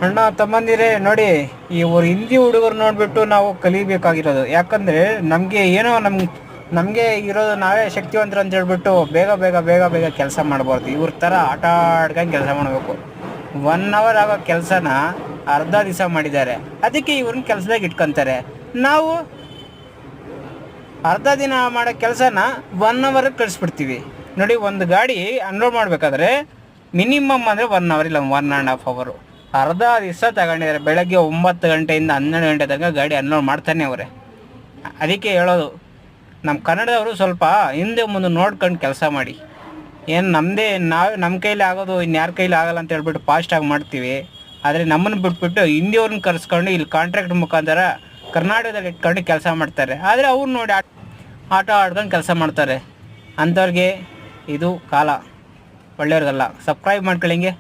ಅಣ್ಣ ತಮ್ಮಂದಿರೇ ನೋಡಿ, ಇವರು ಹಿಂದಿ ಹುಡುಗರು ನೋಡಿಬಿಟ್ಟು ನಾವು ಕಲಿಬೇಕಾಗಿರೋದು. ಯಾಕಂದರೆ ನಮಗೆ ಏನೋ ನಮಗೆ ಇರೋದು ನಾವೇ ಶಕ್ತಿವಂತರು ಅಂತ ಹೇಳ್ಬಿಟ್ಟು ಬೇಗ ಬೇಗ ಬೇಗ ಬೇಗ ಕೆಲಸ ಮಾಡಬಾರ್ದು. ಇವ್ರ ಥರ ಆಟ ಆಡ್ಕೊಂಡು ಕೆಲಸ ಮಾಡಬೇಕು. 1 ಅವರ್ ಆಗೋ ಕೆಲಸನ ಅರ್ಧ ದಿವಸ ಮಾಡಿದ್ದಾರೆ, ಅದಕ್ಕೆ ಇವ್ರನ್ನ ಕೆಲಸದಾಗ ಇಟ್ಕೊತಾರೆ. ನಾವು ಅರ್ಧ ದಿನ ಮಾಡೋ ಕೆಲಸನ 1 ಅವರ್ಗೆ ಕಳಿಸ್ಬಿಡ್ತೀವಿ. ನೋಡಿ, ಒಂದು ಗಾಡಿ ಅನ್ಲೋಡ್ ಮಾಡಬೇಕಾದ್ರೆ ಮಿನಿಮಮ್ ಅಂದರೆ 1 ಅವರ್ ಇಲ್ಲ 1.5 ಅವರ್. ಅರ್ಧ ದಿವಸ ತಗೊಂಡಿದ್ದಾರೆ. ಬೆಳಗ್ಗೆ 9 ಗಂಟೆಯಿಂದ 12 ಗಂಟೆ ತನಕ ಗಾಡಿ ಅನ್ಲೋಡ್ ಮಾಡ್ತಾನೆ ಅವರೇ. ಅದಕ್ಕೆ ಹೇಳೋದು, ನಮ್ಮ ಕನ್ನಡದವರು ಸ್ವಲ್ಪ ಹಿಂದೆ ಮುಂದೆ ನೋಡ್ಕೊಂಡು ಕೆಲಸ ಮಾಡಿ. ಏನು ನಮ್ಮ ಕೈಲಿ ಆಗೋದು ಇನ್ಯಾರ ಕೈಲಿ ಆಗಲ್ಲ ಅಂತ ಹೇಳ್ಬಿಟ್ಟು ಫಾಸ್ಟಾಗಿ ಮಾಡ್ತೀವಿ. ಆದರೆ ನಮ್ಮನ್ನು ಬಿಟ್ಬಿಟ್ಟು ಹಿಂದಿಯವ್ರನ್ನ ಕರೆಸ್ಕೊಂಡು ಇಲ್ಲಿ ಕಾಂಟ್ರಾಕ್ಟ್ ಮುಖಾಂತರ ಕರ್ನಾಟಕದಲ್ಲಿ ಇಟ್ಕೊಂಡು ಕೆಲಸ ಮಾಡ್ತಾರೆ. ಆದರೆ ಅವ್ರು ನೋಡಿ ಆಟ ಆಡ್ಕೊಂಡು ಕೆಲಸ ಮಾಡ್ತಾರೆ. ಅಂಥವ್ರಿಗೆ ಇದು ಕಾಲ, ಒಳ್ಳೆಯವ್ರಿಗಲ್ಲ. ಸಬ್ಸ್ಕ್ರೈಬ್ ಮಾಡ್ಕೊಳ್ಳಿ ಹಿಂಗೆ.